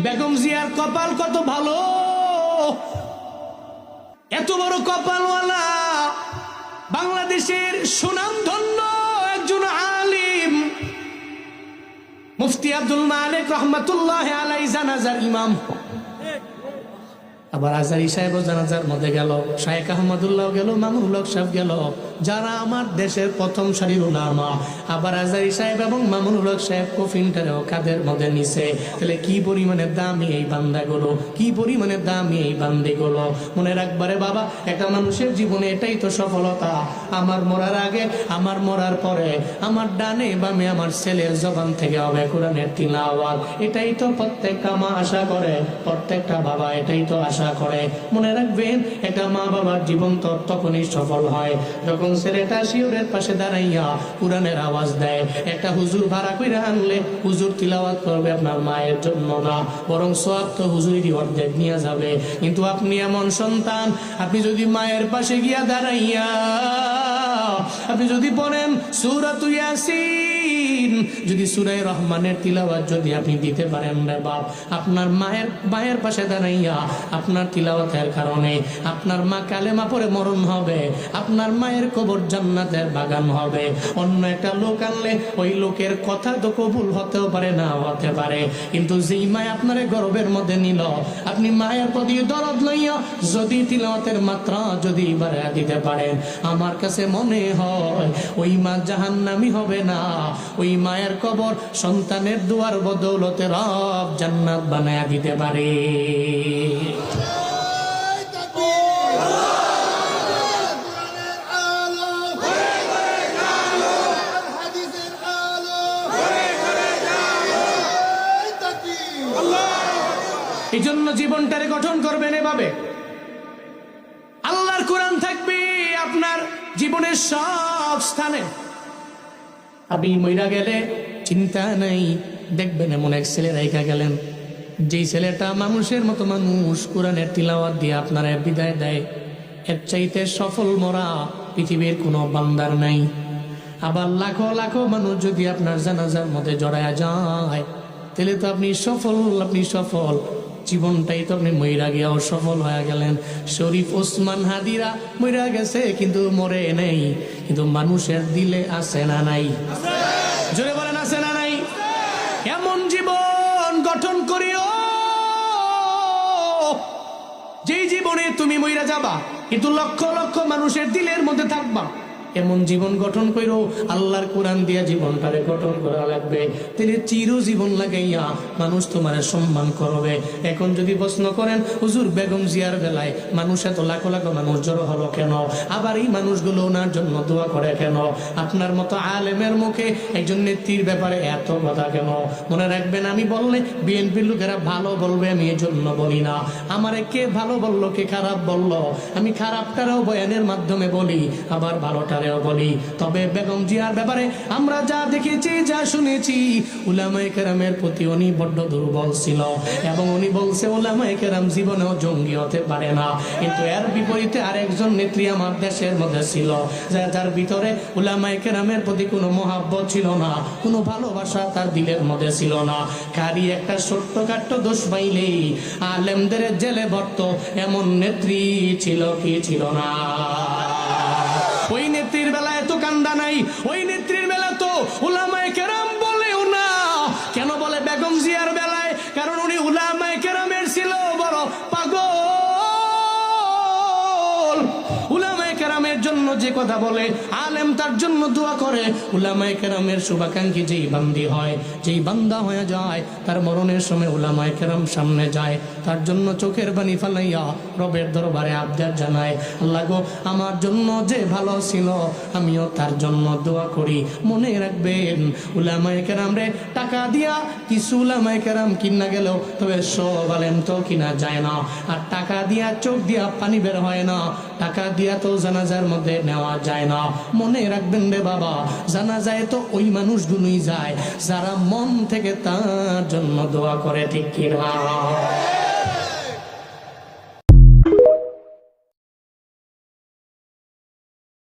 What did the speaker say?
বেগম জিয়ার কপাল কত ভালো, এত বড় কপালওয়ালা বাংলাদেশের সুনামধন্য একজন আলিম মুফতি আব্দুল মালিক রহমাতুল্লাহ আলাইহি জানাজার ইমাম। আবার আজারি সাহেব জানাজার মধ্যে গেল, শায়েখ আহমদুল্লাহ গেল, মামুনুল হক সাহেব গেল, যারা আমার দেশের প্রথম সারির উলামা। আবার আজারি সাহেব এবং মামুনুল হক সাহেব কফিনটারেও কাদের মধ্যে নিছে। তাহলে কি পরিমাণে দামি এই বান্দাগুলো, কি পরিমাণে দামি এই বান্দিগুলো। মনে রাখবারে বাবা, একটা মানুষের জীবনে এটাই তো সফলতা। আমার মরার আগে, আমার মরার পরে, আমার ডানে বামে আমার ছেলের জবান থেকে হবে কোরআনের তিলাওয়াত। এটাই তো প্রত্যেকটা মা আশা করে, প্রত্যেকটা বাবা এটাই তো আশা করে। মনে রাখবেন, একটা মা বাবার জীবন তো তখনই সফল হয় যখন ছেলেটা শিওরের পাশে দাঁড়াইয়া কোরআনের আওয়াজ দেয়। একটা হুজুর ভাড়া কইরা আনলে হুজুর তিলাওয়াত করবে আপনার মায়ের জন্য না, বরং সওয়াব তো হুজুরেরই অর্ধেক নিয়ে যাবে। কিন্তু আপনি এমন সন্তান, আপনি যদি মায়ের পাশে গিয়া দাঁড়াইয়া আপনি যদি পড়েন সূরাতুল ইয়াসিন, যদি সূরা রহমানের তিলাওয়াত যদি আপনি দিতে পারেন রে বাপ, আপনার মায়ের পাশে দাঁড়াইয়া আপনার তিলাওয়াতের কারণে আপনার মা কালেমা পড়ে মরণ হবে, আপনার মায়ের কবর জান্নাতের বাগান হবে। অন্য একটা লোক আনলে ওই লোকের কথা তো কবুল হতেও পারে, না হতে পারে, কিন্তু যেই মা আপনার গর্বের মধ্যে নিল, আপনি মায়ের প্রতি দরদ লইয়া যদি তিলাওয়াতের মাত্রা যদি বাড়াইয়া দিতে পারেন, আমার কাছে মনে হয় ওই মা জাহান্নামী হবে না। ওই মায়ের কবর সন্তানের দুয়ার বদৌলতে রব জান্নাত বানায়া দিতে পারে। এই জন্য জীবনটারে গঠন করবেন এভাবে। আল্লাহর কোরআন থাকবে আপনার জীবনের সব স্থানে। আপনি মইরা গেলে চিন্তা নাই, দেখবেন এমন এক ছেলে রাইখা গেলেন, যেই ছেলেটা মানুষের মতো মানুষ কোরআনের তিলাওয়াত দিয়ে আপনারা বিদায় দেয়। এর চাইতে সফল মরা পৃথিবীর কোনো বান্দার নাই। আবার লাখো লাখো মানুষ যদি আপনার জানাজার মধ্যে জড়ায়া যায়, তাহলে তো আপনি সফল, আপনি সফল। জীবনটাই তো আপনি মইরা গিয়াও সফল হয়ে গেলেন। শরীফ ওসমান হাদিরা মইরা গেছে কিন্তু মরে নেই, কিন্তু মানুষের দিলে আছে না নাই? জোরে বলেন আছে না নাই? এমন জীবন গঠন করিও যেই জীবনে তুমি মইরা যাবা কিন্তু লক্ষ লক্ষ মানুষের দিলের মধ্যে থাকবা। এমন জীবন গঠন করো, আল্লাহর কোরআন দিয়া জীবনটারে গঠন করা লাগবে। তিনি চিরজীবন লাগাইয়া মানুষ তোমার সম্মান করবে। এখন যদি প্রশ্ন করেন, হুজুর বেগম জিয়ার বেলায় মানুষ এত লাখো লাখো মানুষ জড়ো হলো কেন? আবার এই মানুষগুলো ওনার জন্য দোয়া করে কেন? আপনার মতো আলেমের মুখে একজন নেত্রীর ব্যাপারে এত কথা কেন? মনে রাখবেন, আমি বললে বিএনপির লোকেরা ভালো বলবে, আমি এই জন্য বলি না। আমারে কে ভালো বললো, কে খারাপ বললো, আমি খারাপটারও বয়ানের মাধ্যমে বলি, আবার ভালোটা বলি। তবে বেগম জিয়ার ব্যাপারে আমরা যা দেখেছি, যা শুনেছি, উলামায়ে কেরামের প্রতি উনি বড্ড দুর্বল ছিল এবং উনি বলছে উলামায়ে কেরাম জীবনেও জঙ্গি হতে পারে না। কিন্তু এর বিপরীতে আরেকজন নেত্রী আমার দেশের মধ্যে ছিল, যার ভিতরে উলামায়ে কেরামের প্রতি কোনো মহাব্বত ছিল না, কোনো ভালোবাসা তার দিলের মধ্যে ছিল না। খালি একটা ছোট্টখাট্ট দোষ পাইলেই আলেমদের জেলে ভরত, এমন নেত্রী ছিল কি ছিল না? ওই নেত্রীর বেলায় তো কান্দা নাই, ওই নেত্রীর বেলা তো উলামায়ে কেরাম বলেও না। কেন বলে বেগম জিয়ার বেলায়? কারণ উনি উলামায়ে কেরামের ছিল বড় পাগল। উলামায়ে কেরামের জন্য যে কথা বলে, আলেম তার জন্য দোয়া করে। উলামায়ে কেরামের শুভাকাঙ্ক্ষী যেই বান্দি হয়, যেই বান্দা হয়ে যায়, তার মরণের সময় উলামায়ে কেরাম সামনে যায়, তার জন্য চোখের পানি ফালাইয়া রবের দরবারে আবদার জানায়, আল্লাহ গো, আমার জন্য যে ভালো ছিল আমিও তার জন্য দোয়া করি। মনে রাখবেন, উলামায়ে কেরাম রে টাকা দিয়া কিছু উলামায়ে কেরাম কিনা গেলেও তবে সব আলেম তো কিনা যায় না। আর টাকা দিয়া চোখ দিয়া পানি বের হয় না, টাকা দিয়া তো জানাজার মধ্যে নেওয়া যায় না। মনে রাখবেন রে বাবা, জানাজায় তো ওই মানুষগুলোই যায় যারা মন থেকে তার জন্য দোয়া করে, ঠিক কিনা?